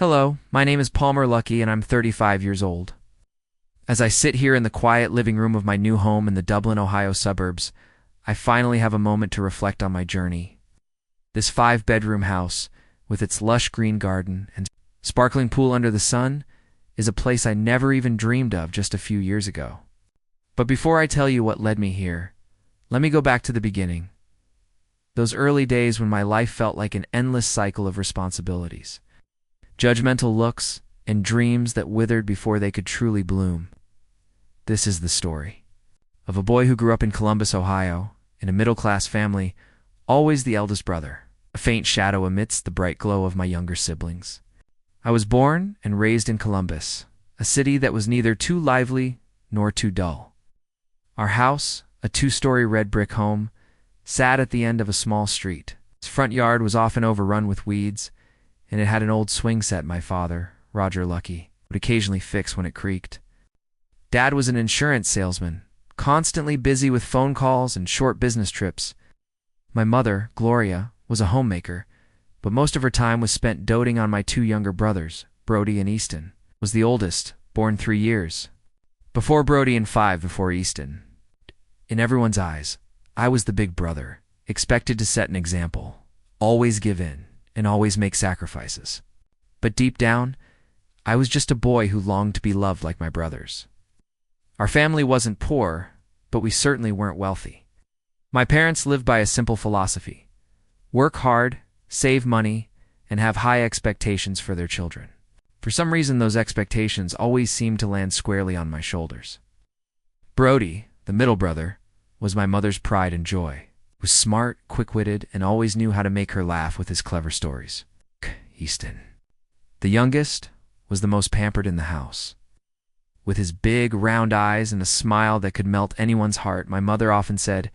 Hello, my name is Palmer Lucky and I'm 35 years old. As I sit here in the quiet living room of my new home in the Dublin, Ohio suburbs, I finally have a moment to reflect on my journey. This 5-bedroom house, with its lush green garden and sparkling pool under the sun, is a place I never even dreamed of just a few years ago. But before I tell you what led me here, let me go back to the beginning. Those early days when my life felt like an endless cycle of responsibilities, judgmental looks, and dreams that withered before they could truly bloom. This is the story of a boy who grew up in Columbus, Ohio, in a middle-class family, always the eldest brother, a faint shadow amidst the bright glow of my younger siblings. I was born and raised in Columbus, a city that was neither too lively nor too dull. Our house, a 2-story red brick home, sat at the end of a small street. Its front yard was often overrun with weeds, and it had an old swing set my father, Roger Lucky, would occasionally fix when it creaked. Dad was an insurance salesman, constantly busy with phone calls and short business trips. My mother, Gloria, was a homemaker, but most of her time was spent doting on my 2 younger brothers, Brody and Easton. Was the oldest, born 3 years before Brody and 5 before Easton. In everyone's eyes, I was the big brother, expected to set an example, always give in, and always make sacrifices. But deep down, I was just a boy who longed to be loved like my brothers. Our family wasn't poor, but we certainly weren't wealthy. My parents lived by a simple philosophy: work hard, save money, and have high expectations for their children. For some reason, those expectations always seemed to land squarely on my shoulders. Brody, the middle brother, was my mother's pride and joy. He was smart, quick-witted, and always knew how to make her laugh with his clever stories. Easton, the youngest, was the most pampered in the house. With his big, round eyes and a smile that could melt anyone's heart, my mother often said,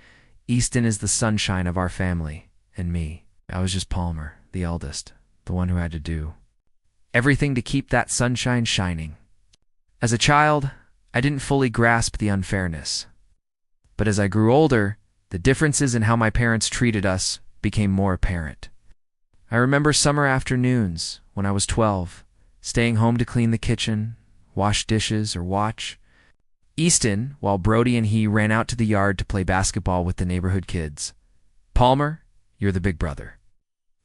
"Easton is the sunshine of our family," and me. I was just Palmer, the eldest, the one who had to do everything to keep that sunshine shining. As a child, I didn't fully grasp the unfairness. But as I grew older, the differences in how my parents treated us became more apparent. I remember summer afternoons when I was 12, staying home to clean the kitchen, wash dishes, or watch Easton while Brody and he ran out to the yard to play basketball with the neighborhood kids. "Palmer, you're the big brother.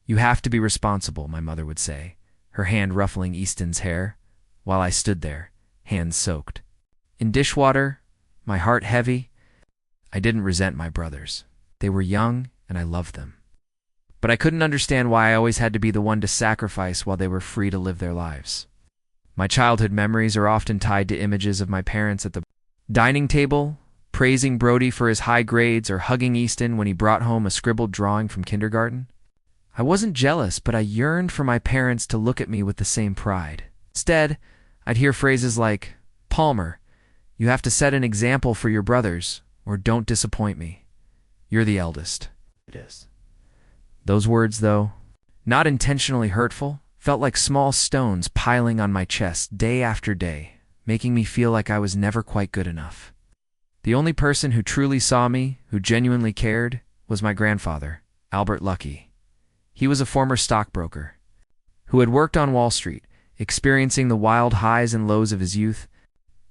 You have to be responsible," my mother would say, her hand ruffling Easton's hair, while I stood there, hands soaked in dishwater, my heart heavy. I didn't resent my brothers. They were young, and I loved them. But I couldn't understand why I always had to be the one to sacrifice while they were free to live their lives. My childhood memories are often tied to images of my parents at the dining table, praising Brody for his high grades or hugging Easton when he brought home a scribbled drawing from kindergarten. I wasn't jealous, but I yearned for my parents to look at me with the same pride. Instead, I'd hear phrases like, "Palmer, you have to set an example for your brothers, or don't disappoint me. You're the eldest." It is. Those words, though not intentionally hurtful, felt like small stones piling on my chest day after day, making me feel like I was never quite good enough. The only person who truly saw me, who genuinely cared, was my grandfather, Albert Lucky. He was a former stockbroker who had worked on Wall Street, experiencing the wild highs and lows of his youth.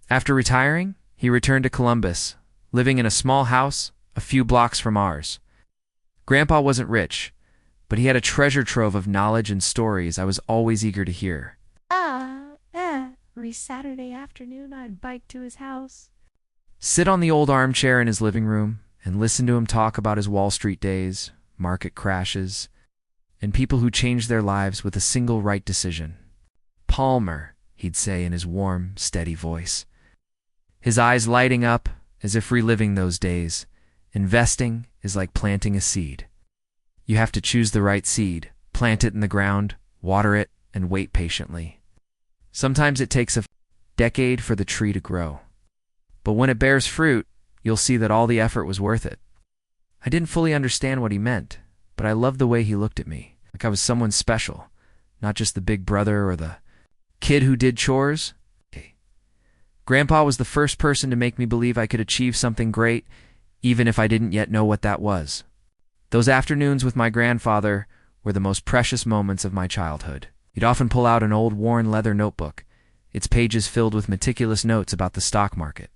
After retiring, he returned to Columbus, living in a small house a few blocks from ours. Grandpa wasn't rich, but he had a treasure trove of knowledge and stories I was always eager to hear. Every Saturday afternoon I'd bike to his house, Sit on the old armchair in his living room, and listen to him talk about his Wall Street days, market crashes, and people who changed their lives with a single right decision. "Palmer," he'd say in his warm, steady voice, his eyes lighting up as if reliving those days. "Investing is like planting a seed. You have to choose the right seed, plant it in the ground, water it, and wait patiently. Sometimes it takes a decade for the tree to grow. But when it bears fruit, you'll see that all the effort was worth it." I didn't fully understand what he meant, but I loved the way he looked at me, like I was someone special, not just the big brother or the kid who did chores. Grandpa was the first person to make me believe I could achieve something great, even if I didn't yet know what that was. Those afternoons with my grandfather were the most precious moments of my childhood. He'd often pull out an old worn leather notebook, its pages filled with meticulous notes about the stock market.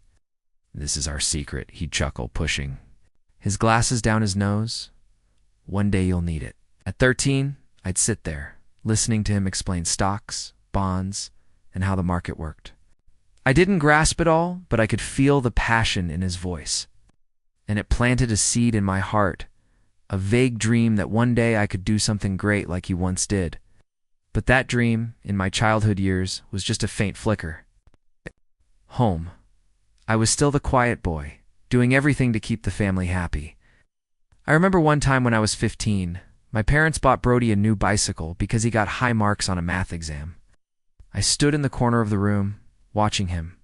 "This is our secret," he'd chuckle, pushing his glasses down his nose. "One day you'll need it." At 13, I'd sit there, listening to him explain stocks, bonds, and how the market worked. I didn't grasp it all, but I could feel the passion in his voice. And it planted a seed in my heart, a vague dream that one day I could do something great like he once did. But that dream, in my childhood years, was just a faint flicker. Home. I was still the quiet boy, doing everything to keep the family happy. I remember one time when I was 15, my parents bought Brody a new bicycle because he got high marks on a math exam. I stood in the corner of the room, watching him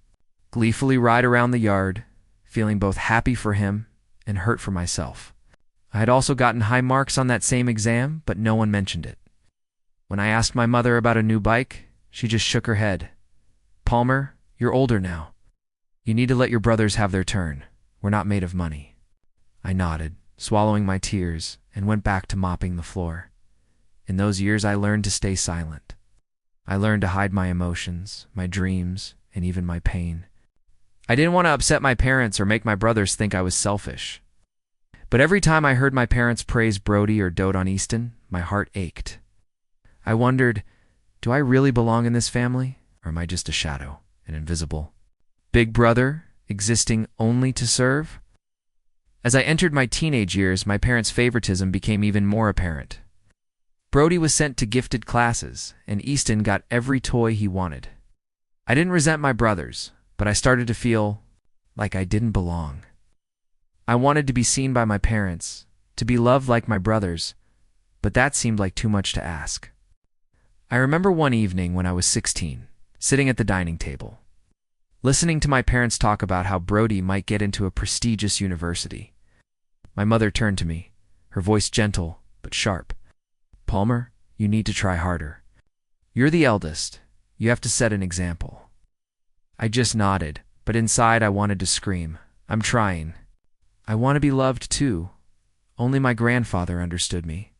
gleefully ride around the yard, feeling both happy for him and hurt for myself. I had also gotten high marks on that same exam, but no one mentioned it. When I asked my mother about a new bike, she just shook her head. "Palmer, you're older now. You need to let your brothers have their turn. We're not made of money." I nodded, swallowing my tears, and went back to mopping the floor. In those years, I learned to stay silent. I learned to hide my emotions, my dreams, and even my pain. I didn't want to upset my parents or make my brothers think I was selfish. But every time I heard my parents praise Brody or dote on Easton, my heart ached. I wondered, do I really belong in this family, or am I just a shadow, an invisible big brother, existing only to serve? As I entered my teenage years, my parents' favoritism became even more apparent. Brody was sent to gifted classes, and Easton got every toy he wanted. I didn't resent my brothers, but I started to feel like I didn't belong. I wanted to be seen by my parents, to be loved like my brothers, but that seemed like too much to ask. I remember one evening when I was 16, sitting at the dining table, listening to my parents talk about how Brody might get into a prestigious university. My mother turned to me, her voice gentle but sharp. "Palmer, you need to try harder. You're the eldest. You have to set an example." I just nodded, but inside I wanted to scream. "I'm trying. I want to be loved too." Only my grandfather understood me.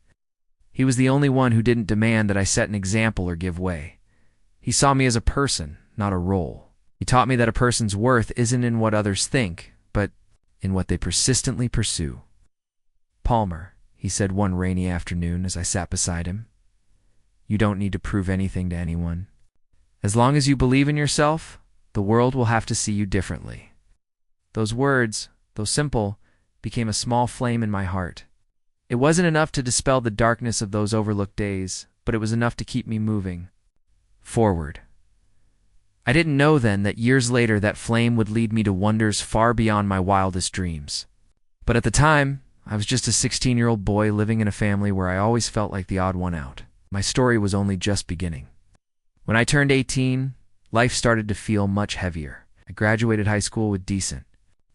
He was the only one who didn't demand that I set an example or give way. He saw me as a person, not a role. He taught me that a person's worth isn't in what others think, but in what they persistently pursue. "Palmer," he said one rainy afternoon as I sat beside him, "you don't need to prove anything to anyone. As long as you believe in yourself, the world will have to see you differently." Those words, though simple, became a small flame in my heart. It wasn't enough to dispel the darkness of those overlooked days, but it was enough to keep me moving forward. I didn't know then that years later that flame would lead me to wonders far beyond my wildest dreams. But at the time, I was just a 16-year-old boy living in a family where I always felt like the odd one out. My story was only just beginning. When I turned 18, life started to feel much heavier. I graduated high school with decent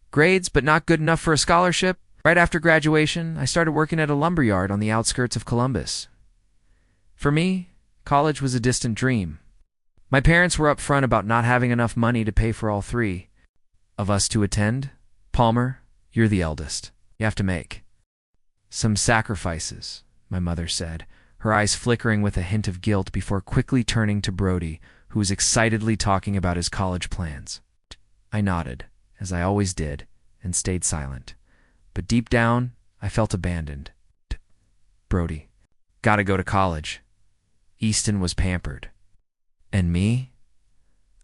grades, but not good enough for a scholarship. Right after graduation, I started working at a lumberyard on the outskirts of Columbus. For me, college was a distant dream. My parents were upfront about not having enough money to pay for all three of us to attend. "Palmer, you're the eldest. You have to make some sacrifices," my mother said, her eyes flickering with a hint of guilt before quickly turning to Brody, who was excitedly talking about his college plans. I nodded, as I always did, and stayed silent. But deep down, I felt abandoned. Brody, gotta go to college. Easton was pampered. And me?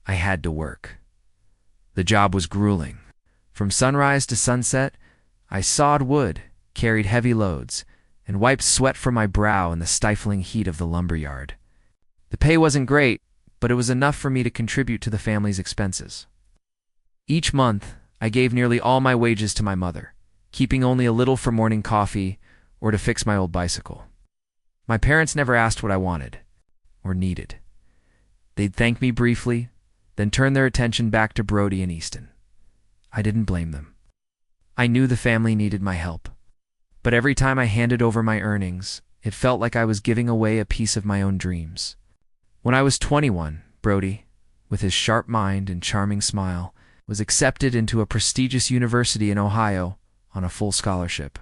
I had to work. The job was grueling. From sunrise to sunset, I sawed wood, carried heavy loads, and wiped sweat from my brow in the stifling heat of the lumberyard. The pay wasn't great, but it was enough for me to contribute to the family's expenses. Each month, I gave nearly all my wages to my mother, keeping only a little for morning coffee or to fix my old bicycle. My parents never asked what I wanted or needed. They'd thank me briefly, then turn their attention back to Brody and Easton. I didn't blame them. I knew the family needed my help. But every time I handed over my earnings, it felt like I was giving away a piece of my own dreams. When I was 21, Brody, with his sharp mind and charming smile, was accepted into a prestigious university in Ohio on a full scholarship.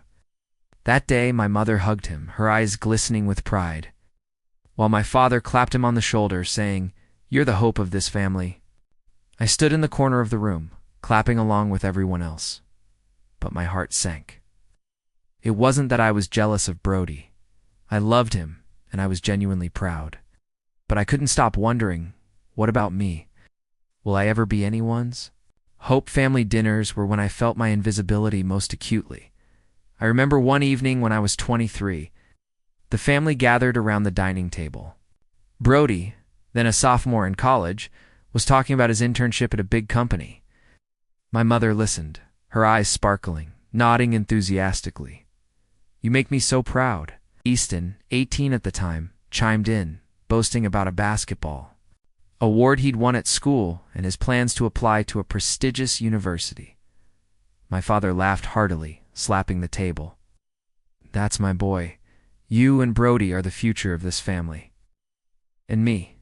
That day, my mother hugged him, her eyes glistening with pride. while my father clapped him on the shoulder, saying, "You're the hope of this family." I stood in the corner of the room, clapping along with everyone else. But my heart sank. It wasn't that I was jealous of Brody. I loved him, and I was genuinely proud. But I couldn't stop wondering, what about me? Will I ever be anyone's? Hope family dinners were when I felt my invisibility most acutely. I remember one evening when I was 23. The family gathered around the dining table. Brody, then a sophomore in college, was talking about his internship at a big company. My mother listened, her eyes sparkling, nodding enthusiastically. "You make me so proud." Easton, 18 at the time, chimed in, boasting about a basketball award he'd won at school and his plans to apply to a prestigious university. My father laughed heartily, slapping the table. "That's my boy. You and Brody are the future of this family." And me.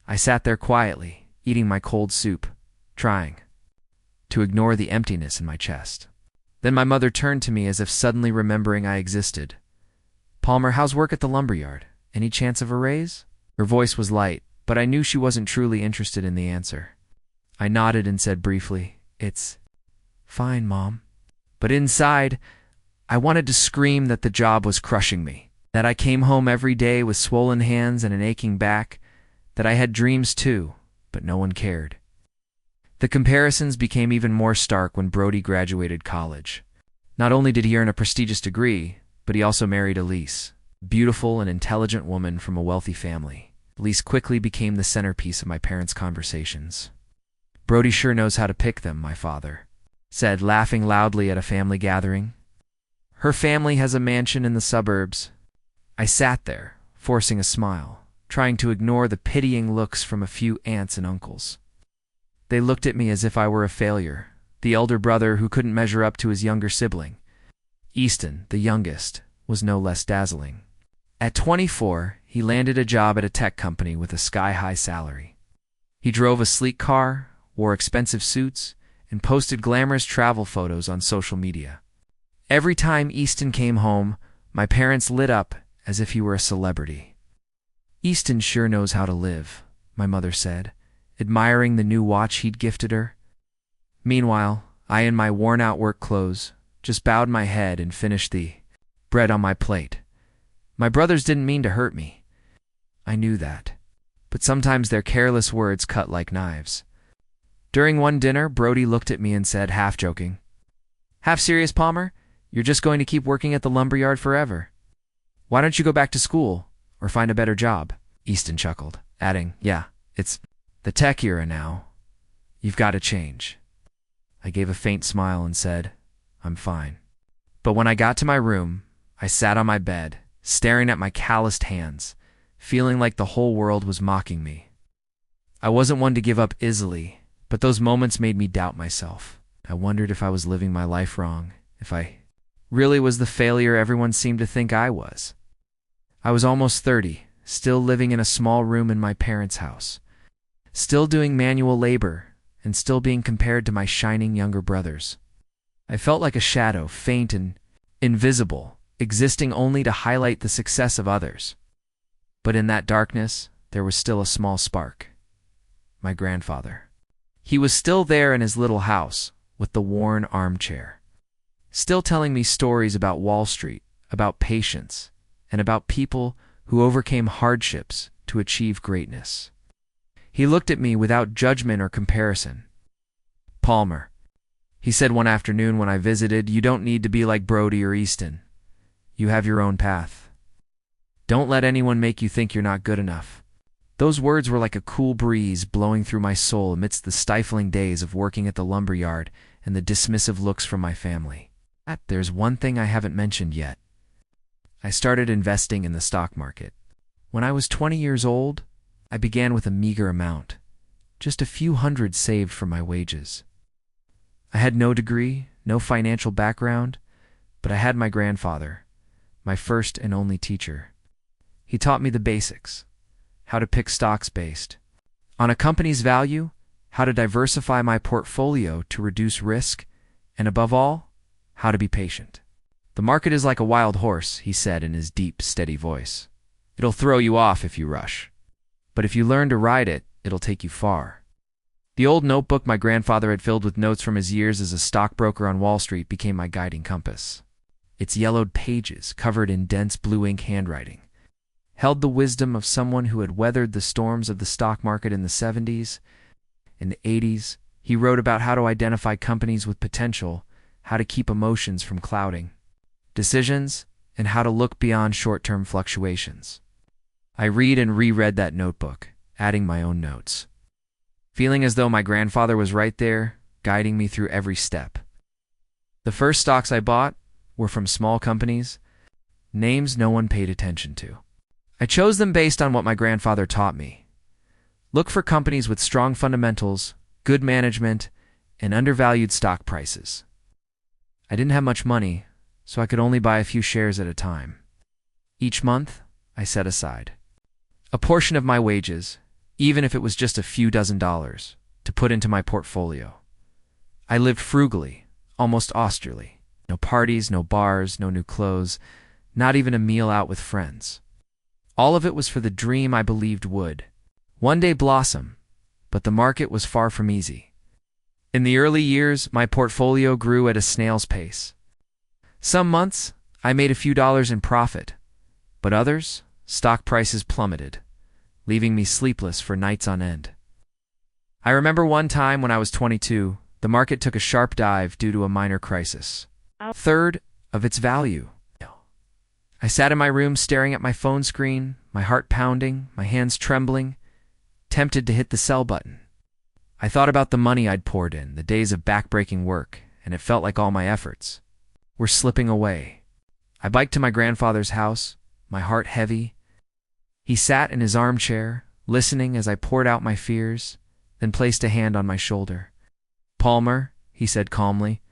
I sat there quietly, eating my cold soup, trying to ignore the emptiness in my chest. Then my mother turned to me as if suddenly remembering I existed. "Palmer, how's work at the lumberyard? Any chance of a raise?" Her voice was light, but I knew she wasn't truly interested in the answer. I nodded and said briefly, "It's fine, Mom." But inside, I wanted to scream that the job was crushing me, that I came home every day with swollen hands and an aching back, that I had dreams too, but no one cared. The comparisons became even more stark when Brody graduated college. Not only did he earn a prestigious degree, but he also married Elise, a beautiful and intelligent woman from a wealthy family. Elise quickly became the centerpiece of my parents' conversations. "Brody sure knows how to pick them," my father said, laughing loudly at a family gathering. "Her family has a mansion in the suburbs." I sat there, forcing a smile, trying to ignore the pitying looks from a few aunts and uncles. They looked at me as if I were a failure, the elder brother who couldn't measure up to his younger sibling. Easton, the youngest, was no less dazzling. At 24, he landed a job at a tech company with a sky-high salary. He drove a sleek car, wore expensive suits, and posted glamorous travel photos on social media. Every time Easton came home, my parents lit up as if he were a celebrity. "Easton sure knows how to live," my mother said, admiring the new watch he'd gifted her. Meanwhile, I, in my worn-out work clothes, just bowed my head and finished the bread on my plate. My brothers didn't mean to hurt me. I knew that, but sometimes their careless words cut like knives. During one dinner, Brody looked at me and said, half joking, "Half serious, Palmer? You're just going to keep working at the lumberyard forever. Why don't you go back to school or find a better job?" Easton chuckled, adding, "Yeah, it's the tech era now. You've got to change." I gave a faint smile and said, "I'm fine." But when I got to my room, I sat on my bed, staring at my calloused hands, feeling like the whole world was mocking me. I wasn't one to give up easily, but those moments made me doubt myself. I wondered if I was living my life wrong, if I really was the failure everyone seemed to think I was. I was almost 30, still living in a small room in my parents' house, still doing manual labor, and still being compared to my shining younger brothers. I felt like a shadow, faint and invisible, existing only to highlight the success of others. But in that darkness, there was still a small spark. My grandfather. He was still there in his little house, with the worn armchair, still telling me stories about Wall Street, about patience, and about people who overcame hardships to achieve greatness. He looked at me without judgment or comparison. "Palmer," he said one afternoon when I visited, "you don't need to be like Brody or Easton. You have your own path. Don't let anyone make you think you're not good enough." Those words were like a cool breeze blowing through my soul amidst the stifling days of working at the lumberyard and the dismissive looks from my family. There's one thing I haven't mentioned yet. I started investing in the stock market. When I was 20 years old, I began with a meager amount, just a few hundred saved from my wages. I had no degree, no financial background, but I had my grandfather, my first and only teacher. He taught me the basics, how to pick stocks based on a company's value, how to diversify my portfolio to reduce risk, and above all, how to be patient. "The market is like a wild horse," he said in his deep, steady voice. It'll throw you off if you rush. But if you learn to ride it, it'll take you far. The old notebook my grandfather had filled with notes from his years as a stockbroker on Wall Street became my guiding compass. Its yellowed pages, covered in dense blue ink handwriting, held the wisdom of someone who had weathered the storms of the stock market in the 70s. In the 80s, he wrote about how to identify companies with potential, how to keep emotions from clouding decisions, and how to look beyond short-term fluctuations. I read and reread that notebook, adding my own notes, feeling as though my grandfather was right there, guiding me through every step. The first stocks I bought were from small companies, names no one paid attention to. I chose them based on what my grandfather taught me. Look for companies with strong fundamentals, good management, and undervalued stock prices. I didn't have much money, so I could only buy a few shares at a time. Each month, I set aside a portion of my wages, even if it was just a few dozen dollars, to put into my portfolio. I lived frugally, almost austerely. No parties, no bars, no new clothes, not even a meal out with friends. All of it was for the dream I believed would one day blossom, but the market was far from easy. In the early years, my portfolio grew at a snail's pace. Some months, I made a few dollars in profit, but others, stock prices plummeted, leaving me sleepless for nights on end. I remember one time when I was 22, the market took a sharp dive due to a minor crisis. A third of its value. I sat in my room staring at my phone screen, my heart pounding, my hands trembling, tempted to hit the sell button. I thought about the money I'd poured in, the days of backbreaking work, and it felt like all my efforts were slipping away. I biked to my grandfather's house, my heart heavy. He sat in his armchair, listening as I poured out my fears, then placed a hand on my shoulder. "Palmer," he said calmly,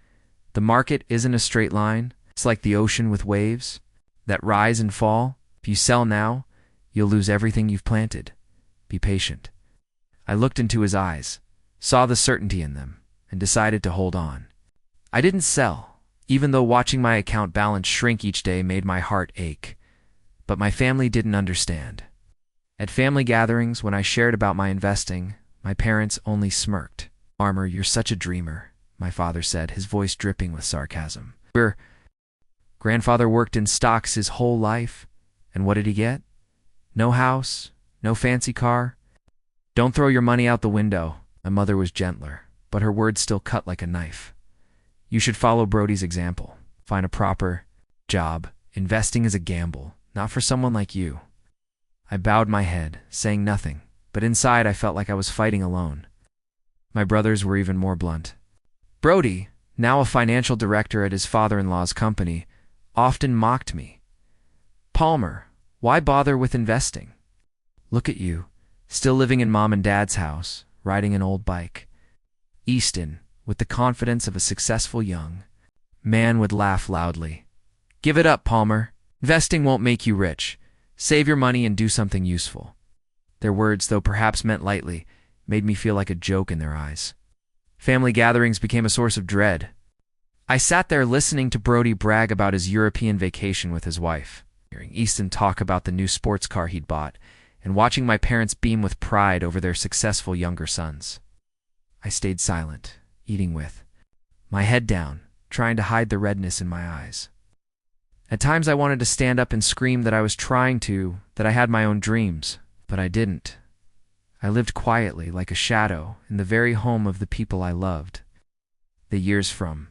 "the market isn't a straight line. It's like the ocean with waves that rise and fall. If you sell now, you'll lose everything you've planted. Be patient." I looked into his eyes, saw the certainty in them, and decided to hold on. I didn't sell, even though watching my account balance shrink each day made my heart ache. But my family didn't understand. At family gatherings, when I shared about my investing, my parents only smirked. "Farmer, you're such a dreamer," my father said, his voice dripping with sarcasm. Your grandfather worked in stocks his whole life, and what did he get? No house, no fancy car. "Don't throw your money out the window." My mother was gentler, but her words still cut like a knife. "You should follow Brody's example. Find a proper job. Investing is a gamble, not for someone like you." I bowed my head, saying nothing, but inside I felt like I was fighting alone. My brothers were even more blunt. Brody, now a financial director at his father-in-law's company, often mocked me. "Palmer, why bother with investing? Look at you, still living in mom and dad's house, riding an old bike." Easton, with the confidence of a successful young man, would laugh loudly. "Give it up, Palmer. Investing won't make you rich. Save your money and do something useful." Their words, though perhaps meant lightly, made me feel like a joke in their eyes. Family gatherings became a source of dread. I sat there listening to Brody brag about his European vacation with his wife, hearing Easton talk about the new sports car he'd bought, and watching my parents beam with pride over their successful younger sons. I stayed silent, eating with my head down, trying to hide the redness in my eyes. At times I wanted to stand up and scream that I was trying to, that I had my own dreams, but I didn't. I lived quietly, like a shadow, in the very home of the people I loved. The years from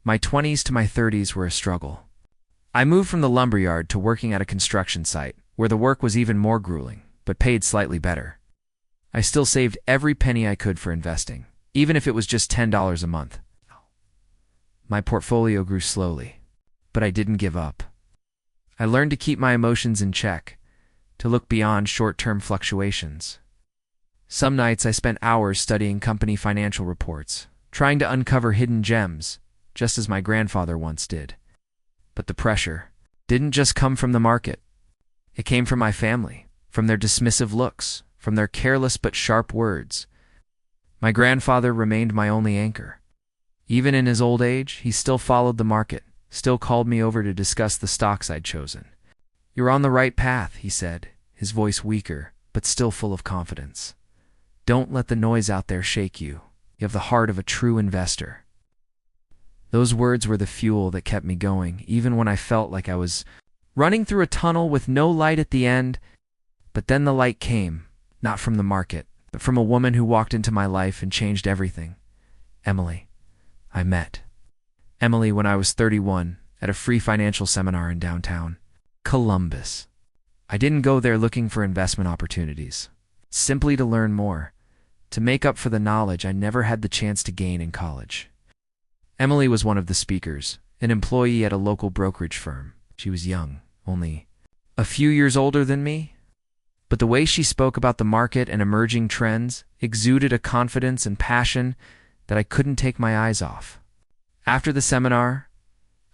my 20s to my 30s were a struggle. I moved from the lumberyard to working at a construction site, where the work was even more grueling, but paid slightly better. I still saved every penny I could for investing, even if it was just $10 a month. My portfolio grew slowly, but I didn't give up. I learned to keep my emotions in check, to look beyond short-term fluctuations. Some nights I spent hours studying company financial reports, trying to uncover hidden gems, just as my grandfather once did. But the pressure didn't just come from the market. It came from my family, from their dismissive looks, from their careless but sharp words. My grandfather remained my only anchor. Even in his old age, he still followed the market, still called me over to discuss the stocks I'd chosen. "You're on the right path," he said, his voice weaker, but still full of confidence. Don't let the noise out there shake you. You have the heart of a true investor. Those words were the fuel that kept me going, even when I felt like I was running through a tunnel with no light at the end. But then the light came, not from the market, but from a woman who walked into my life and changed everything. Emily. I met Emily when I was 31 at a free financial seminar in downtown Columbus. I didn't go there looking for investment opportunities, simply to learn more, to make up for the knowledge I never had the chance to gain in college. Emily was one of the speakers, an employee at a local brokerage firm. She was young, only a few years older than me, but the way she spoke about the market and emerging trends exuded a confidence and passion that I couldn't take my eyes off. After the seminar,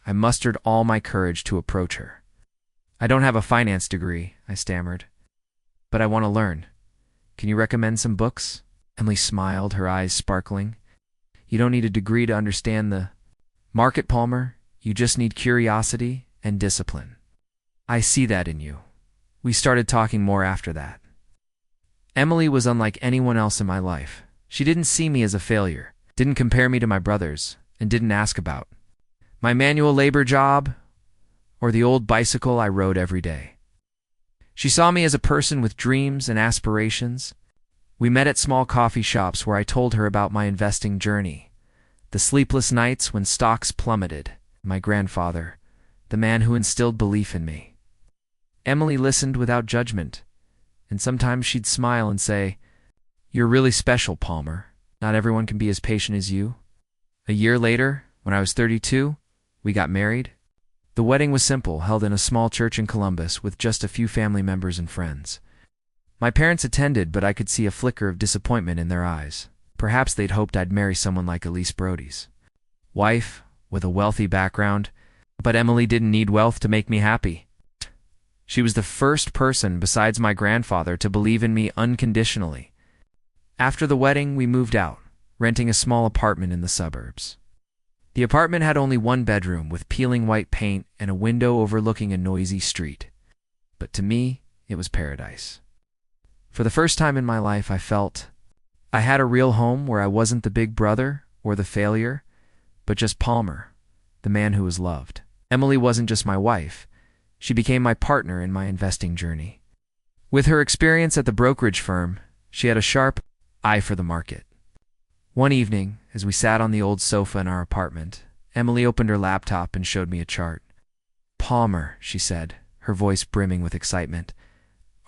I mustered all my courage to approach her. I don't have a finance degree, I stammered, but I want to learn. Can you recommend some books? Emily smiled, her eyes sparkling. You don't need a degree to understand the market, Palmer. You just need curiosity and discipline. I see that in you. We started talking more after that. Emily was unlike anyone else in my life. She didn't see me as a failure, didn't compare me to my brothers, and didn't ask about my manual labor job or the old bicycle I rode every day. She saw me as a person with dreams and aspirations. We met at small coffee shops where I told her about my investing journey, the sleepless nights when stocks plummeted, my grandfather, the man who instilled belief in me. Emily listened without judgment, and sometimes she'd smile and say, "You're really special, Palmer. Not everyone can be as patient as you." A year later, when I was 32, we got married. The wedding was simple, held in a small church in Columbus with just a few family members and friends. My parents attended, but I could see a flicker of disappointment in their eyes. Perhaps they'd hoped I'd marry someone like Elise Brody's wife, with a wealthy background, but Emily didn't need wealth to make me happy. She was the first person besides my grandfather to believe in me unconditionally. After the wedding, we moved out, renting a small apartment in the suburbs. The apartment had only one bedroom with peeling white paint and a window overlooking a noisy street. But to me, it was paradise. For the first time in my life, I felt I had a real home where I wasn't the big brother or the failure, but just Palmer, the man who was loved. Emily wasn't just my wife. She became my partner in my investing journey. With her experience at the brokerage firm, she had a sharp eye for the market. One evening, as we sat on the old sofa in our apartment, Emily opened her laptop and showed me a chart. "Palmer," she said, her voice brimming with excitement,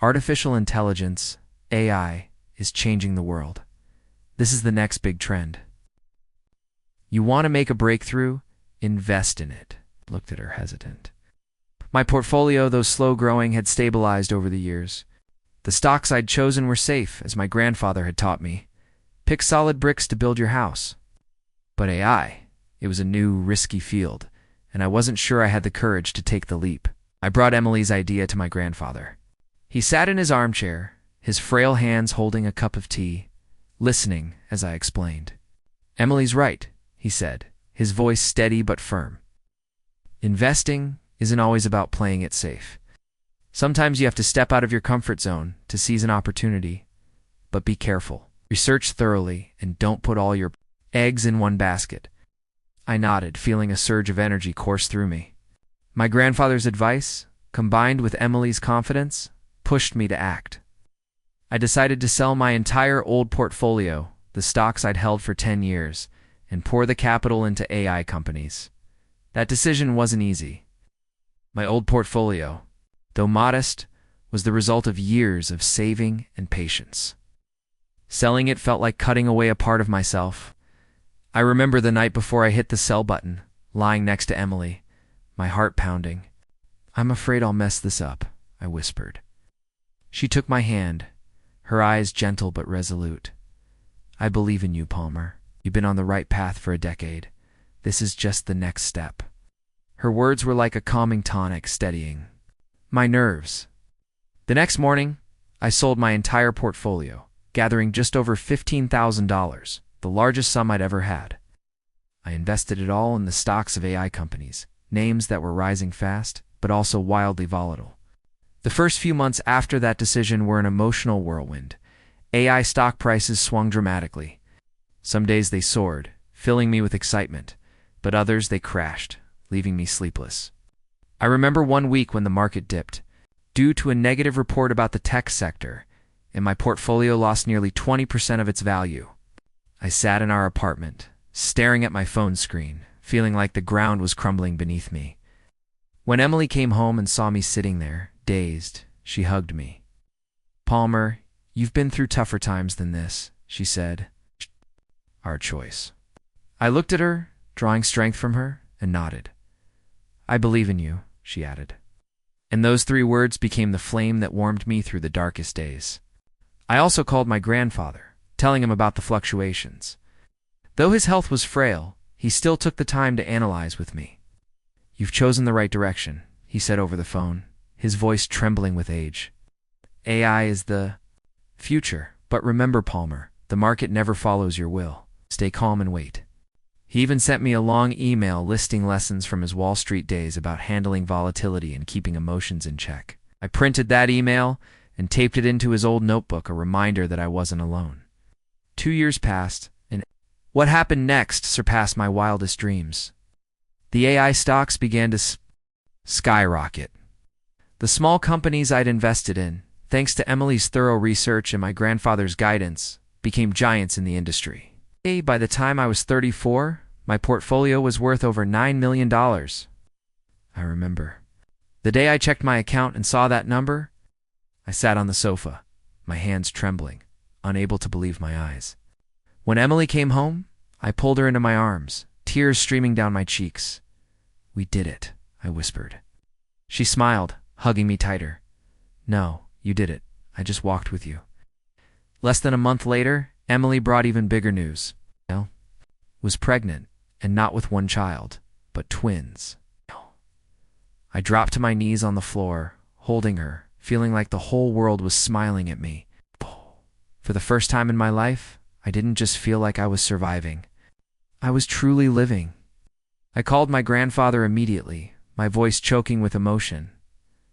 "artificial intelligence, AI, is changing the world. This is the next big trend. You want to make a breakthrough? Invest in it." I looked at her hesitant. My portfolio, though slow growing, had stabilized over the years. The stocks I'd chosen were safe, as my grandfather had taught me. Pick solid bricks to build your house. But AI, it was a new, risky field, and I wasn't sure I had the courage to take the leap. I brought Emily's idea to my grandfather. He sat in his armchair, his frail hands holding a cup of tea, listening as I explained. "Emily's right," he said, his voice steady but firm. "Investing isn't always about playing it safe. Sometimes you have to step out of your comfort zone to seize an opportunity. But be careful. Research thoroughly and don't put all your eggs in one basket." I nodded, feeling a surge of energy course through me. My grandfather's advice, combined with Emily's confidence, pushed me to act. I decided to sell my entire old portfolio, the stocks I'd held for 10 years, and pour the capital into AI companies. That decision wasn't easy. My old portfolio, though modest, was the result of years of saving and patience. Selling it felt like cutting away a part of myself. I remember the night before I hit the sell button, lying next to Emily, my heart pounding. "I'm afraid I'll mess this up," I whispered. She took my hand, her eyes gentle but resolute. "I believe in you, Palmer. You've been on the right path for a decade. This is just the next step." Her words were like a calming tonic, steadying my nerves. The next morning, I sold my entire portfolio, gathering just over $15,000, the largest sum I'd ever had. I invested it all in the stocks of AI companies, names that were rising fast, but also wildly volatile. The first few months after that decision were an emotional whirlwind. AI stock prices swung dramatically. Some days they soared, filling me with excitement, but others they crashed, leaving me sleepless. I remember one week when the market dipped, due to a negative report about the tech sector, and my portfolio lost nearly 20% of its value. I sat in our apartment, staring at my phone screen, feeling like the ground was crumbling beneath me. When Emily came home and saw me sitting there, dazed, she hugged me. "Palmer, you've been through tougher times than this," she said. "Our choice." I looked at her, drawing strength from her, and nodded. "I believe in you," she added. And those 3 words became the flame that warmed me through the darkest days. I also called my grandfather, telling him about the fluctuations. Though his health was frail, he still took the time to analyze with me. "You've chosen the right direction," he said over the phone, his voice trembling with age. "AI is the future, but remember, Palmer, the market never follows your will. Stay calm and wait." He even sent me a long email listing lessons from his Wall Street days about handling volatility and keeping emotions in check. I printed that email and taped it into his old notebook, a reminder that I wasn't alone. 2 years passed, and what happened next surpassed my wildest dreams. The AI stocks began to skyrocket. The small companies I'd invested in, thanks to Emily's thorough research and my grandfather's guidance, became giants in the industry. By the time I was 34, my portfolio was worth over $9 million. I remember. The day I checked my account and saw that number, I sat on the sofa, my hands trembling, unable to believe my eyes. When Emily came home, I pulled her into my arms, tears streaming down my cheeks. "We did it," I whispered. She smiled, hugging me tighter. "No, you did it. I just walked with you." Less than a month later, Emily brought even bigger news. Was pregnant, and not with 1 child, but twins. I dropped to my knees on the floor, holding her, feeling like the whole world was smiling at me. For the first time in my life, I didn't just feel like I was surviving. I was truly living. I called my grandfather immediately, my voice choking with emotion.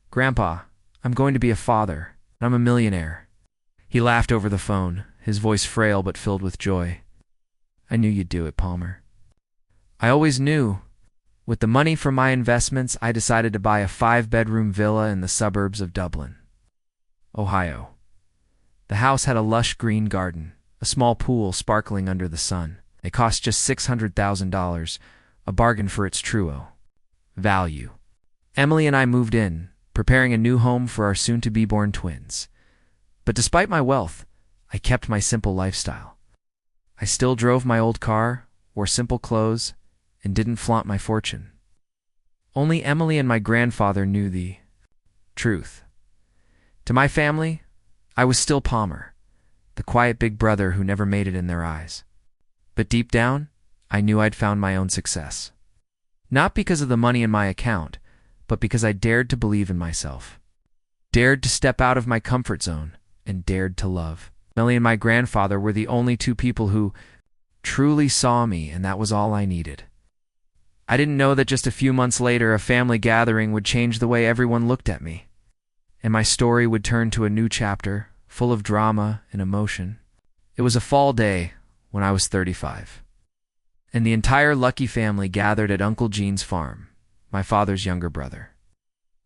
"Grandpa, I'm going to be a father, and I'm a millionaire." He laughed over the phone, his voice frail but filled with joy. "I knew you'd do it, Palmer." I always knew. With the money from my investments, I decided to buy a 5-bedroom villa in the suburbs of Dublin, Ohio. The house had a lush green garden, a small pool sparkling under the sun. It cost just $600,000, a bargain for its true value. Emily and I moved in, preparing a new home for our soon-to-be-born twins. But despite my wealth, I kept my simple lifestyle. I still drove my old car, wore simple clothes, and didn't flaunt my fortune. Only Emily and my grandfather knew the truth. To my family, I was still Palmer, the quiet big brother who never made it in their eyes. But deep down, I knew I'd found my own success. Not because of the money in my account, but because I dared to believe in myself. Dared to step out of my comfort zone, and dared to love. Emily and my grandfather were the only 2 people who truly saw me, and that was all I needed. I didn't know that just a few months later a family gathering would change the way everyone looked at me, and my story would turn to a new chapter, full of drama and emotion. It was a fall day when I was 35, and the entire Lucky family gathered at Uncle Gene's farm, my father's younger brother.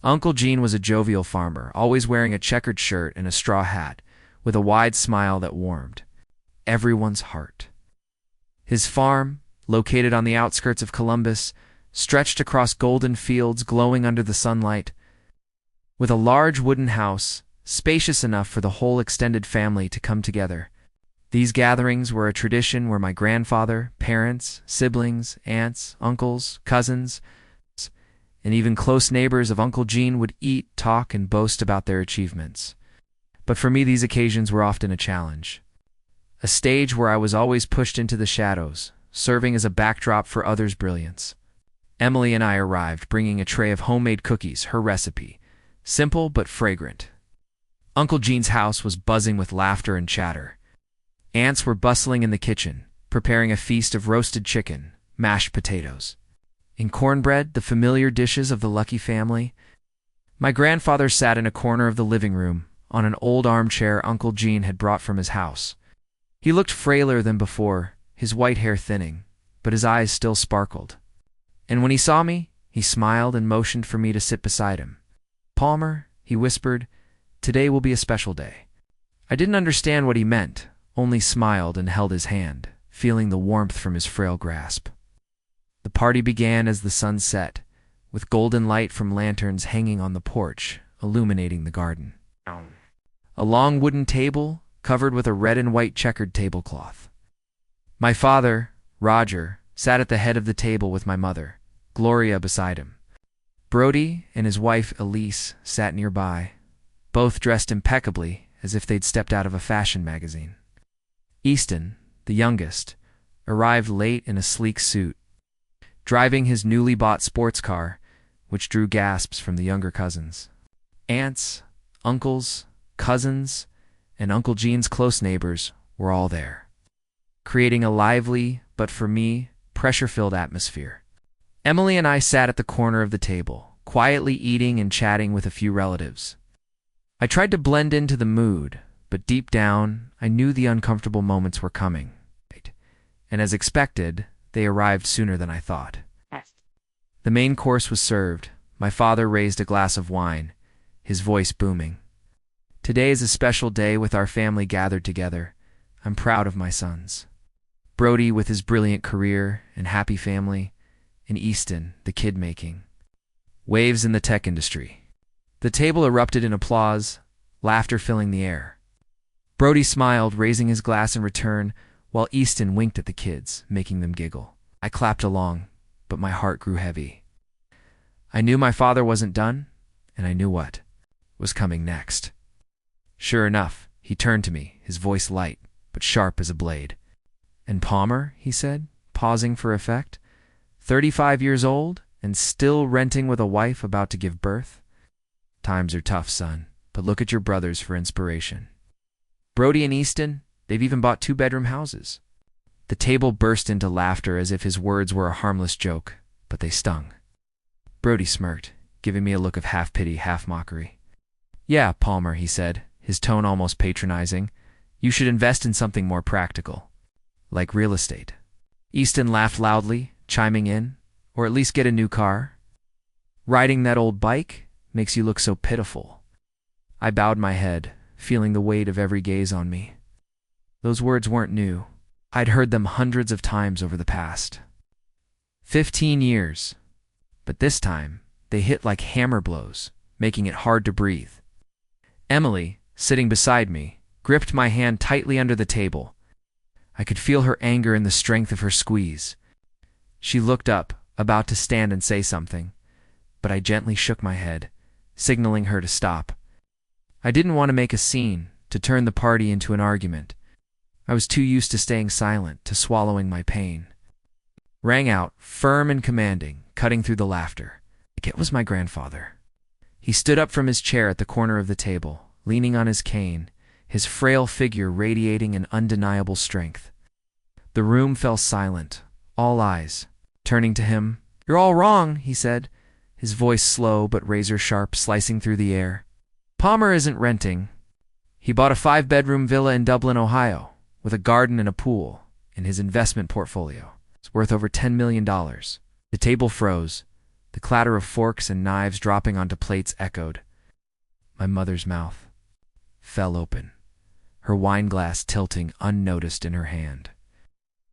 Uncle Gene was a jovial farmer, always wearing a checkered shirt and a straw hat, with a wide smile that warmed everyone's heart. His farm, located on the outskirts of Columbus, stretched across golden fields glowing under the sunlight. With a large wooden house, spacious enough for the whole extended family to come together. These gatherings were a tradition where my grandfather, parents, siblings, aunts, uncles, cousins, and even close neighbors of Uncle Gene would eat, talk, and boast about their achievements. But for me, these occasions were often a challenge. A stage where I was always pushed into the shadows, serving as a backdrop for others' brilliance. Emily and I arrived, bringing a tray of homemade cookies, her recipe, simple but fragrant. Uncle Gene's house was buzzing with laughter and chatter. Aunts were bustling in the kitchen, preparing a feast of roasted chicken, mashed potatoes, and cornbread, the familiar dishes of the Lucky family. My grandfather sat in a corner of the living room, on an old armchair Uncle Gene had brought from his house. He looked frailer than before, his white hair thinning, but his eyes still sparkled. And when he saw me, he smiled and motioned for me to sit beside him. "Palmer," he whispered, "today will be a special day." I didn't understand what he meant, only smiled and held his hand, feeling the warmth from his frail grasp. The party began as the sun set, with golden light from lanterns hanging on the porch, illuminating the garden. A long wooden table, covered with a red and white checkered tablecloth. My father, Roger, sat at the head of the table with my mother, Gloria, beside him. Brody and his wife, Elise, sat nearby, both dressed impeccably as if they'd stepped out of a fashion magazine. Easton, the youngest, arrived late in a sleek suit, driving his newly bought sports car, which drew gasps from the younger cousins. Aunts, uncles, cousins, and Uncle Gene's close neighbors were all there, creating a lively, but for me, pressure-filled atmosphere. Emily and I sat at the corner of the table, quietly eating and chatting with a few relatives. I tried to blend into the mood, but deep down, I knew the uncomfortable moments were coming. And as expected, they arrived sooner than I thought. The main course was served. My father raised a glass of wine, his voice booming. "Today is a special day with our family gathered together. I'm proud of my sons. Brody with his brilliant career and happy family, and Easton, the kid-making. Waves in the tech industry." The table erupted in applause, laughter filling the air. Brody smiled, raising his glass in return, while Easton winked at the kids, making them giggle. I clapped along, but my heart grew heavy. I knew my father wasn't done, and I knew what was coming next. Sure enough, he turned to me, his voice light, but sharp as a blade. "And Palmer," he said, pausing for effect, 35 years old, and still renting with a wife about to give birth? Times are tough, son, but look at your brothers for inspiration. Brody and Easton, they've even bought 2-bedroom houses. The table burst into laughter as if his words were a harmless joke, but they stung. Brody smirked, giving me a look of half-pity, half-mockery. "Yeah, Palmer," he said, his tone almost patronizing, "you should invest in something more practical, like real estate." Easton laughed loudly, chiming in, "Or at least get a new car. Riding that old bike makes you look so pitiful." I bowed my head, feeling the weight of every gaze on me. Those words weren't new. I'd heard them hundreds of times over the past 15 years. But this time, they hit like hammer blows, making it hard to breathe. Emily, sitting beside me, gripped my hand tightly under the table. I could feel her anger in the strength of her squeeze. She looked up, about to stand and say something, but I gently shook my head, signaling her to stop. I didn't want to make a scene, to turn the party into an argument. I was too used to staying silent, to swallowing my pain. Rang out, firm and commanding, cutting through the laughter. It was my grandfather. He stood up from his chair at the corner of the table, leaning on his cane, his frail figure radiating an undeniable strength. The room fell silent, all eyes. Turning to him, "You're all wrong," he said, his voice slow but razor-sharp, slicing through the air. "Palmer isn't renting. He bought a 5-bedroom villa in Dublin, Ohio, with a garden and a pool, in his investment portfolio. It's worth over $10 million. The table froze. The clatter of forks and knives dropping onto plates echoed. My mother's mouth fell open, her wineglass tilting unnoticed in her hand.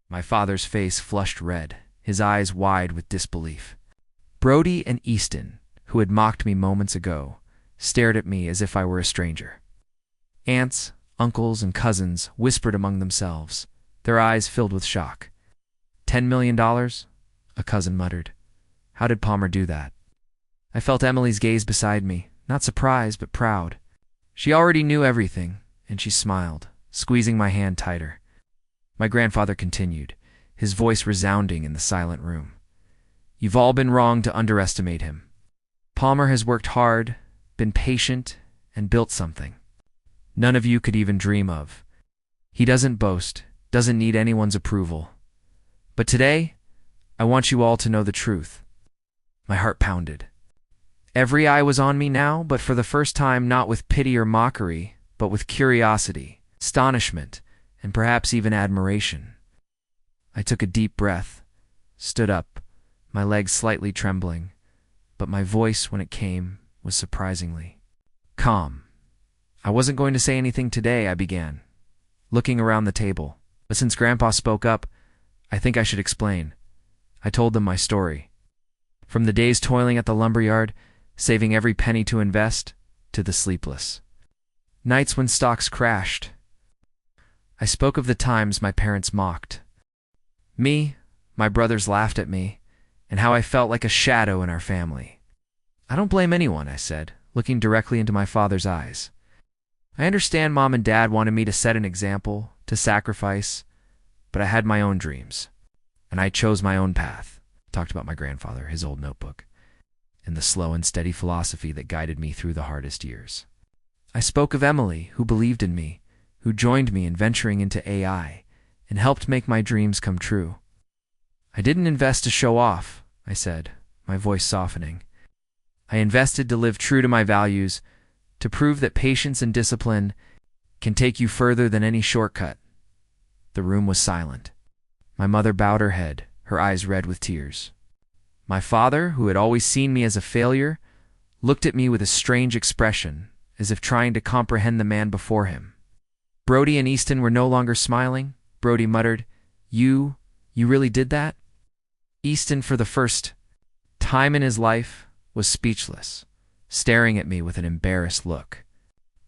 My father's face flushed red, his eyes wide with disbelief. Brody and Easton, who had mocked me moments ago, stared at me as if I were a stranger. Aunts, uncles, and cousins whispered among themselves, their eyes filled with shock. $10 million? A cousin muttered. How did Palmer do that? I felt Emily's gaze beside me, not surprised but proud. She already knew everything, and she smiled, squeezing my hand tighter. My grandfather continued, his voice resounding in the silent room. You've all been wrong to underestimate him. Palmer has worked hard, been patient, and built something none of you could even dream of. He doesn't boast, doesn't need anyone's approval. But today, I want you all to know the truth. My heart pounded. Every eye was on me now, but for the first time not with pity or mockery, but with curiosity, astonishment, and perhaps even admiration. I took a deep breath, stood up, my legs slightly trembling, but my voice, when it came, was surprisingly calm. I wasn't going to say anything today, I began, looking around the table. But since Grandpa spoke up, I think I should explain. I told them my story. From the days toiling at the lumberyard, saving every penny to invest, to the sleepless nights when stocks crashed. I spoke of the times my parents mocked me, my brothers laughed at me, and how I felt like a shadow in our family. I don't blame anyone, I said, looking directly into my father's eyes. I understand Mom and Dad wanted me to set an example, to sacrifice, but I had my own dreams, and I chose my own path. Talked about my grandfather, his old notebook, and the slow and steady philosophy that guided me through the hardest years. I spoke of Emily, who believed in me, who joined me in venturing into AI, and helped make my dreams come true. I didn't invest to show off, I said, my voice softening. I invested to live true to my values, to prove that patience and discipline can take you further than any shortcut. The room was silent. My mother bowed her head, her eyes red with tears. My father, who had always seen me as a failure, looked at me with a strange expression, as if trying to comprehend the man before him. Brody and Easton were no longer smiling. Brody muttered, You really did that?" Easton, for the first time in his life, was speechless, staring at me with an embarrassed look.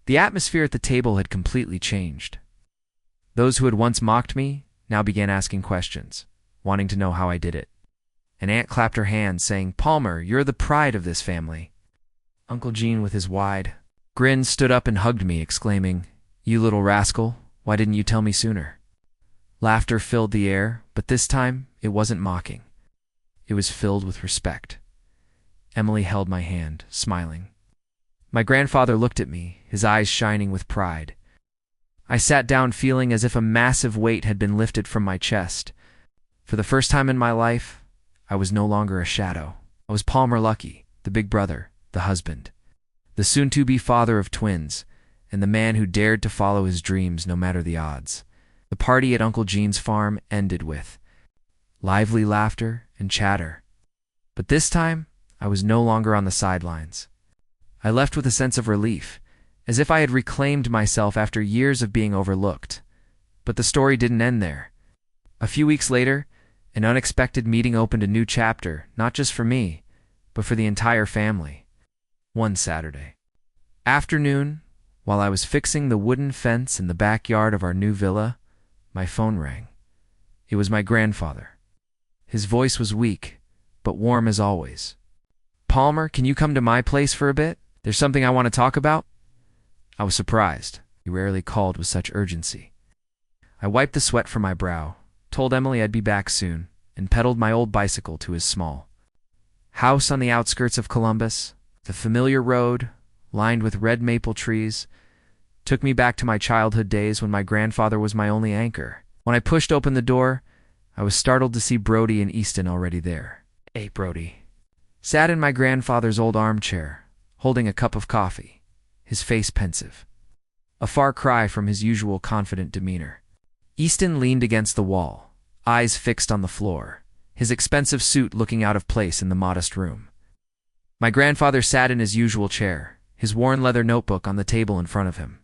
The atmosphere at the table had completely changed. Those who had once mocked me now began asking questions, wanting to know how I did it. An aunt clapped her hands, saying, "Palmer, you're the pride of this family." Uncle Gene, with his wide grin, stood up and hugged me, exclaiming, "You little rascal, why didn't you tell me sooner?" Laughter filled the air, but this time it wasn't mocking. It was filled with respect. Emily held my hand, smiling. My grandfather looked at me, his eyes shining with pride. I sat down feeling as if a massive weight had been lifted from my chest. For the first time in my life, I was no longer a shadow. I was Palmer Luckey, the big brother, the husband, the soon-to-be father of twins, and the man who dared to follow his dreams no matter the odds. The party at Uncle Gene's farm ended with lively laughter and chatter. But this time, I was no longer on the sidelines. I left with a sense of relief, as if I had reclaimed myself after years of being overlooked. But the story didn't end there. A few weeks later, an unexpected meeting opened a new chapter, not just for me, but for the entire family. One Saturday afternoon, while I was fixing the wooden fence in the backyard of our new villa, my phone rang. It was my grandfather. His voice was weak, but warm as always. "Palmer, can you come to my place for a bit? There's something I want to talk about." I was surprised. He rarely called with such urgency. I wiped the sweat from my brow, told Emily I'd be back soon, and pedaled my old bicycle to his small house on the outskirts of Columbus. The familiar road, lined with red maple trees, took me back to my childhood days when my grandfather was my only anchor. When I pushed open the door, I was startled to see Brody and Easton already there. Brody sat in my grandfather's old armchair, holding a cup of coffee, his face pensive, a far cry from his usual confident demeanor. Easton leaned against the wall, eyes fixed on the floor, his expensive suit looking out of place in the modest room. My grandfather sat in his usual chair, his worn leather notebook on the table in front of him.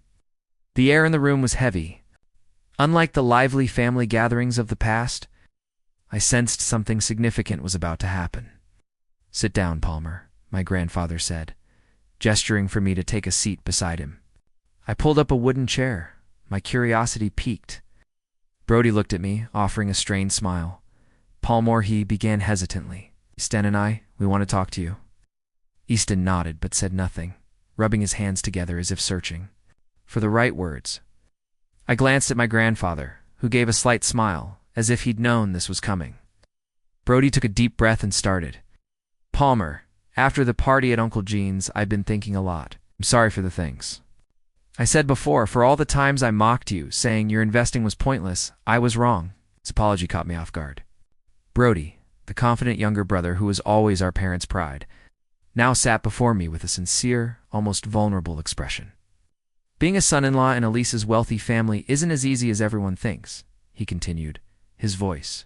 The air in the room was heavy. Unlike the lively family gatherings of the past, I sensed something significant was about to happen. "Sit down, Palmer," my grandfather said, gesturing for me to take a seat beside him. I pulled up a wooden chair, my curiosity piqued. Brody looked at me, offering a strained smile. "Palmer," he began hesitantly, "Easton and I, we want to talk to you." Easton nodded but said nothing, rubbing his hands together as if searching for the right words. I glanced at my grandfather, who gave a slight smile, as if he'd known this was coming. Brody took a deep breath and started. "Palmer, after the party at Uncle Gene's, I've been thinking a lot. I'm sorry for the things I said before, for all the times I mocked you, saying your investing was pointless. I was wrong." His apology caught me off guard. Brody, the confident younger brother who was always our parents' pride, now sat before me with a sincere, almost vulnerable expression. Being a son-in-law in Elise's wealthy family isn't as easy as everyone thinks, he continued, his voice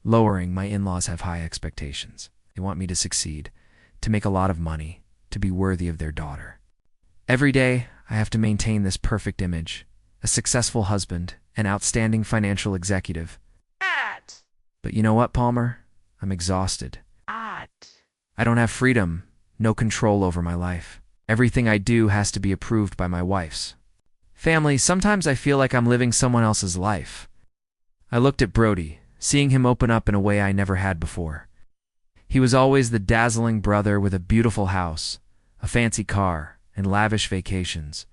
lowering. My in-laws have high expectations. They want me to succeed, to make a lot of money, to be worthy of their daughter. Every day, I have to maintain this perfect image, a successful husband, an outstanding financial executive. But you know what, Palmer? I'm exhausted. I don't have freedom, no control over my life. Everything I do has to be approved by my wife's family. Sometimes I feel like I'm living someone else's life. I looked at Brody, seeing him open up in a way I never had before. He was always the dazzling brother with a beautiful house, a fancy car, and lavish vacations.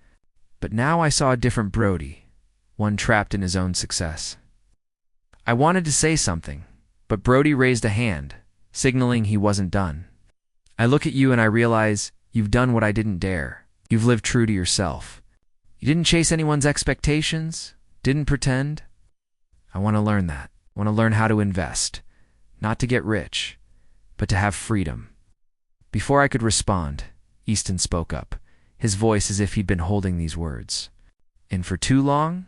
But now I saw a different Brody, one trapped in his own success. I wanted to say something, but Brody raised a hand, signaling he wasn't done. I look at you and I realize you've done what I didn't dare. You've lived true to yourself. You didn't chase anyone's expectations, didn't pretend. I want to learn that. I want to learn how to invest, not to get rich, but to have freedom. Before I could respond, Easton spoke up, his voice as if he'd been holding these words. And for too long?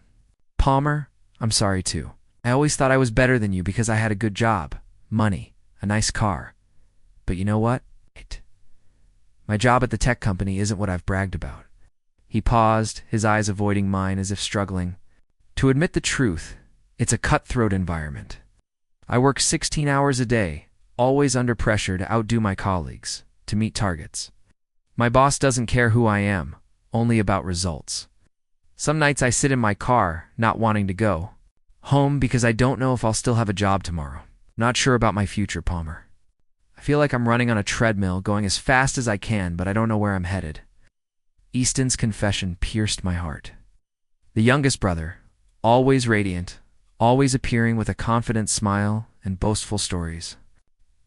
Palmer, I'm sorry too. I always thought I was better than you because I had a good job, money, a nice car. But you know what? My job at the tech company isn't what I've bragged about. He paused, his eyes avoiding mine as if struggling. To admit the truth, it's a cutthroat environment. I work 16 hours a day, always under pressure to outdo my colleagues, to meet targets. My boss doesn't care who I am, only about results. Some nights I sit in my car, not wanting to go home because I don't know if I'll still have a job tomorrow. Not sure about my future, Palmer. I feel like I'm running on a treadmill, going as fast as I can, but I don't know where I'm headed. Easton's confession pierced my heart. The youngest brother, always radiant, always appearing with a confident smile and boastful stories,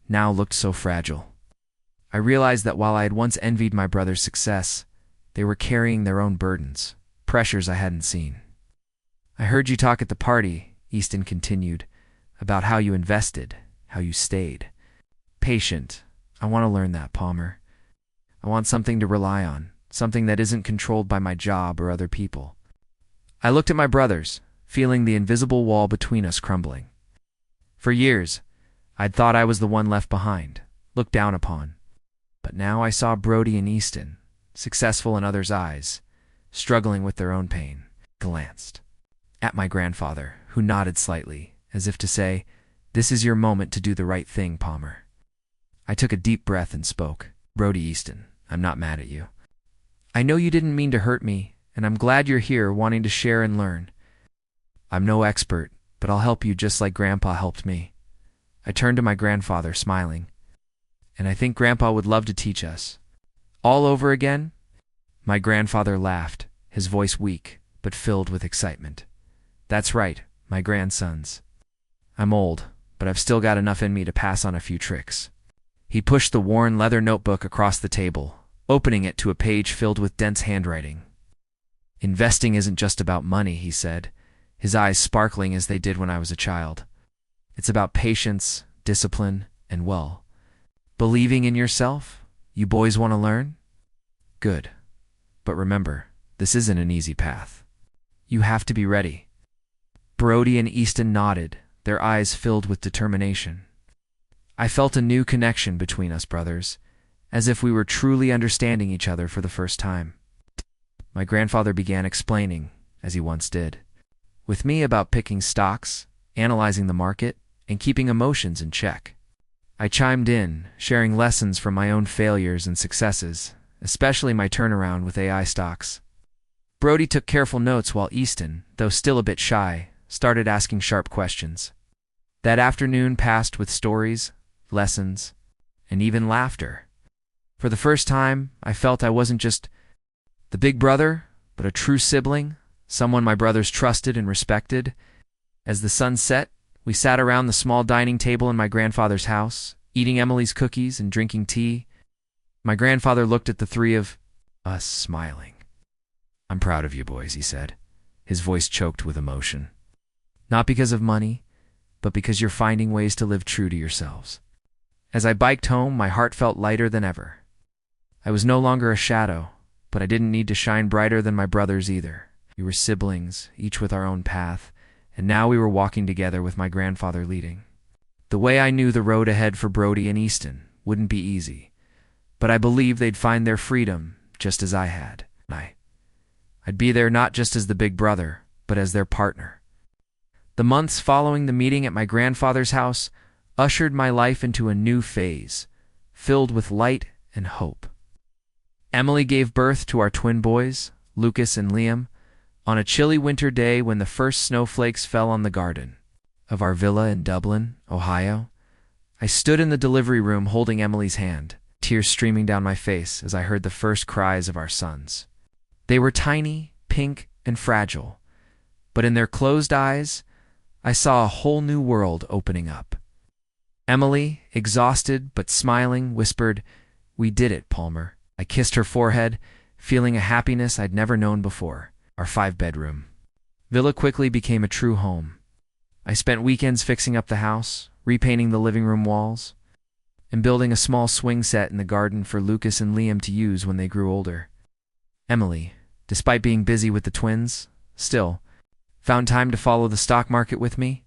now looked so fragile. I realized that while I had once envied my brother's success, they were carrying their own burdens, pressures I hadn't seen. I heard you talk at the party, Easton continued, about how you invested, how you stayed. Patient. I want to learn that, Palmer. I want something to rely on, something that isn't controlled by my job or other people. I looked at my brothers, feeling the invisible wall between us crumbling. For years, I'd thought I was the one left behind, looked down upon. But now I saw Brody and Easton, successful in others' eyes, struggling with their own pain. Glanced at my grandfather, who nodded slightly, as if to say, "This is your moment to do the right thing, Palmer." I took a deep breath and spoke. "Brody Easton, I'm not mad at you. I know you didn't mean to hurt me, and I'm glad you're here wanting to share and learn. I'm no expert, but I'll help you just like Grandpa helped me." I turned to my grandfather, smiling. "And I think Grandpa would love to teach us. All over again?" My grandfather laughed, his voice weak, but filled with excitement. "That's right, my grandsons. I'm old, but I've still got enough in me to pass on a few tricks." He pushed the worn leather notebook across the table, opening it to a page filled with dense handwriting. "Investing isn't just about money," he said, his eyes sparkling as they did when I was a child. "It's about patience, discipline, and, well, believing in yourself. You boys want to learn? Good. But remember, this isn't an easy path. You have to be ready." Brody and Easton nodded, their eyes filled with determination. I felt a new connection between us brothers, as if we were truly understanding each other for the first time. My grandfather began explaining, as he once did, with me about picking stocks, analyzing the market, and keeping emotions in check. I chimed in, sharing lessons from my own failures and successes, especially my turnaround with AI stocks. Brody took careful notes while Easton, though still a bit shy, started asking sharp questions. That afternoon passed with stories, lessons, and even laughter. For the first time, I felt I wasn't just the big brother, but a true sibling, someone my brothers trusted and respected. As the sun set, we sat around the small dining table in my grandfather's house, eating Emily's cookies and drinking tea. My grandfather looked at the three of us, smiling. "I'm proud of you boys," he said, his voice choked with emotion. "Not because of money, but because you're finding ways to live true to yourselves." As I biked home, my heart felt lighter than ever. I was no longer a shadow, but I didn't need to shine brighter than my brothers either. We were siblings, each with our own path, and now we were walking together with my grandfather leading. The way I knew the road ahead for Brody and Easton wouldn't be easy, but I believed they'd find their freedom just as I had. I'd be there not just as the big brother, but as their partner. The months following the meeting at my grandfather's house ushered my life into a new phase, filled with light and hope. Emily gave birth to our twin boys, Lucas and Liam, on a chilly winter day when the first snowflakes fell on the garden of our villa in Dublin, Ohio. I stood in the delivery room holding Emily's hand, tears streaming down my face as I heard the first cries of our sons. They were tiny, pink, and fragile, but in their closed eyes, I saw a whole new world opening up. Emily, exhausted but smiling, whispered, "We did it, Palmer." I kissed her forehead, feeling a happiness I'd never known before. Our 5-bedroom villa quickly became a true home. I spent weekends fixing up the house, repainting the living room walls, and building a small swing set in the garden for Lucas and Liam to use when they grew older. Emily, despite being busy with the twins, still found time to follow the stock market with me.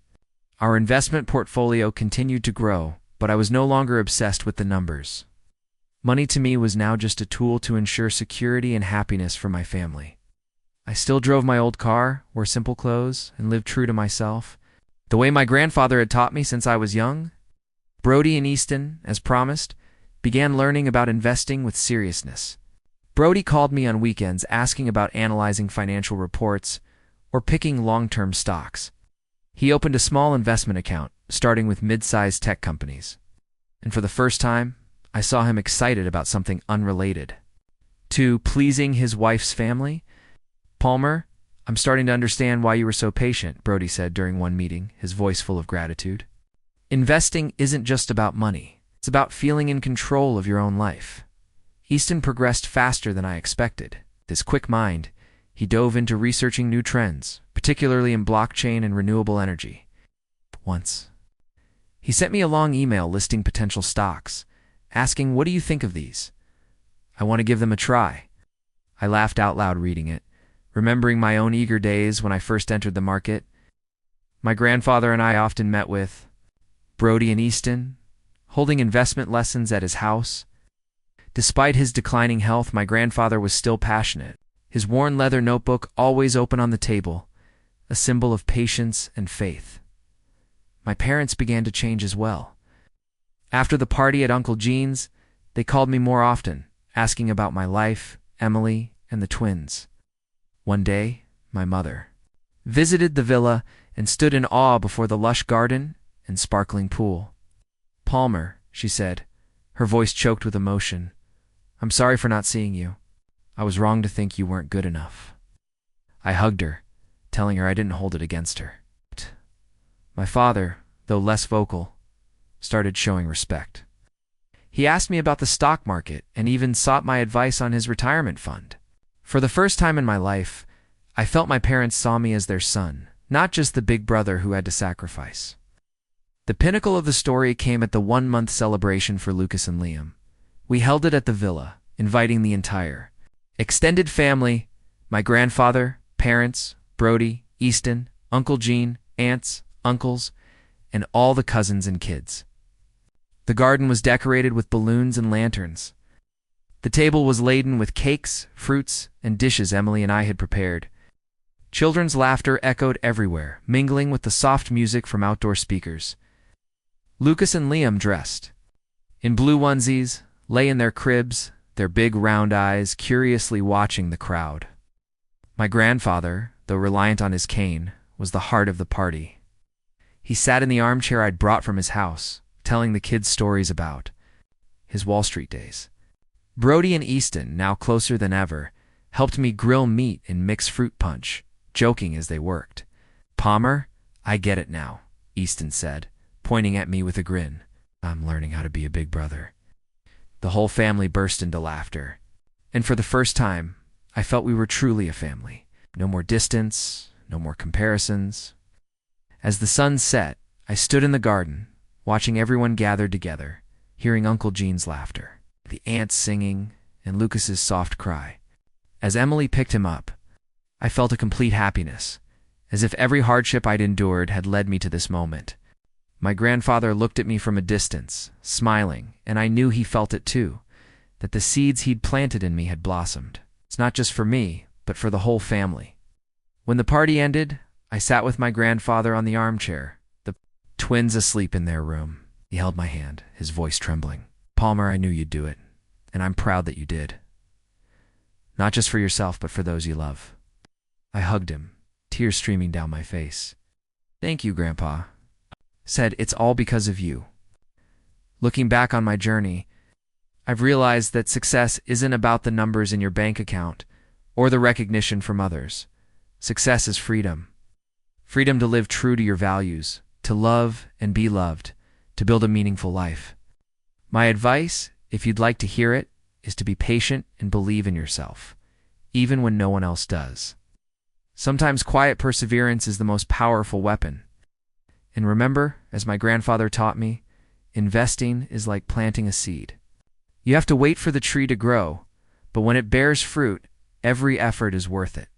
Our investment portfolio continued to grow, but I was no longer obsessed with the numbers. Money to me was now just a tool to ensure security and happiness for my family. I still drove my old car, wore simple clothes, and lived true to myself, the way my grandfather had taught me since I was young. Brody and Easton, as promised, began learning about investing with seriousness. Brody called me on weekends asking about analyzing financial reports or picking long-term stocks. He opened a small investment account, starting with mid-sized tech companies. And for the first time, I saw him excited about something unrelated to pleasing his wife's family. "Palmer, I'm starting to understand why you were so patient," Brody said during one meeting, his voice full of gratitude. "Investing isn't just about money. It's about feeling in control of your own life." Easton progressed faster than I expected. With his quick mind, he dove into researching new trends, particularly in blockchain and renewable energy. Once, he sent me a long email listing potential stocks, asking, "What do you think of these?" "I want to give them a try." I laughed out loud reading it, remembering my own eager days when I first entered the market. My grandfather and I often met with Brody and Easton, holding investment lessons at his house. Despite his declining health, my grandfather was still passionate, his worn leather notebook always open on the table, a symbol of patience and faith. My parents began to change as well. After the party at Uncle Gene's, they called me more often, asking about my life, Emily, and the twins. One day, my mother visited the villa and stood in awe before the lush garden and sparkling pool. "Palmer," she said, her voice choked with emotion, "I'm sorry for not seeing you. I was wrong to think you weren't good enough." I hugged her, telling her I didn't hold it against her. My father, though less vocal, started showing respect. He asked me about the stock market and even sought my advice on his retirement fund. For the first time in my life, I felt my parents saw me as their son, not just the big brother who had to sacrifice. The pinnacle of the story came at the 1-month celebration for Lucas and Liam. We held it at the villa, inviting the entire extended family, my grandfather, parents, Brody, Easton, Uncle Gene, aunts, uncles, and all the cousins and kids. The garden was decorated with balloons and lanterns. The table was laden with cakes, fruits, and dishes Emily and I had prepared. Children's laughter echoed everywhere, mingling with the soft music from outdoor speakers. Lucas and Liam, dressed in blue onesies, lay in their cribs, their big round eyes curiously watching the crowd. My grandfather, though reliant on his cane, was the heart of the party. He sat in the armchair I'd brought from his house, telling the kids stories about his Wall Street days. Brody and Easton, now closer than ever, helped me grill meat and mix fruit punch, joking as they worked. "Palmer, I get it now," Easton said, pointing at me with a grin. "I'm learning how to be a big brother." The whole family burst into laughter, and for the first time, I felt we were truly a family. No more distance, no more comparisons. As the sun set, I stood in the garden, watching everyone gathered together, hearing Uncle Gene's laughter, the ants singing, and Lucas's soft cry. As Emily picked him up, I felt a complete happiness, as if every hardship I'd endured had led me to this moment. My grandfather looked at me from a distance, smiling, and I knew he felt it too, that the seeds he'd planted in me had blossomed. It's not just for me, but for the whole family. When the party ended, I sat with my grandfather on the armchair, the twins asleep in their room. He held my hand, his voice trembling. "Palmer, I knew you'd do it, and I'm proud that you did. Not just for yourself, but for those you love." I hugged him, tears streaming down my face. "Thank you, Grandpa," said. "It's all because of you." Looking back on my journey, I've realized that success isn't about the numbers in your bank account or the recognition from others. Success is freedom. Freedom to live true to your values, to love and be loved, to build a meaningful life. My advice, if you'd like to hear it, is to be patient and believe in yourself, even when no one else does. Sometimes quiet perseverance is the most powerful weapon. And remember, as my grandfather taught me, investing is like planting a seed. You have to wait for the tree to grow, but when it bears fruit, every effort is worth it.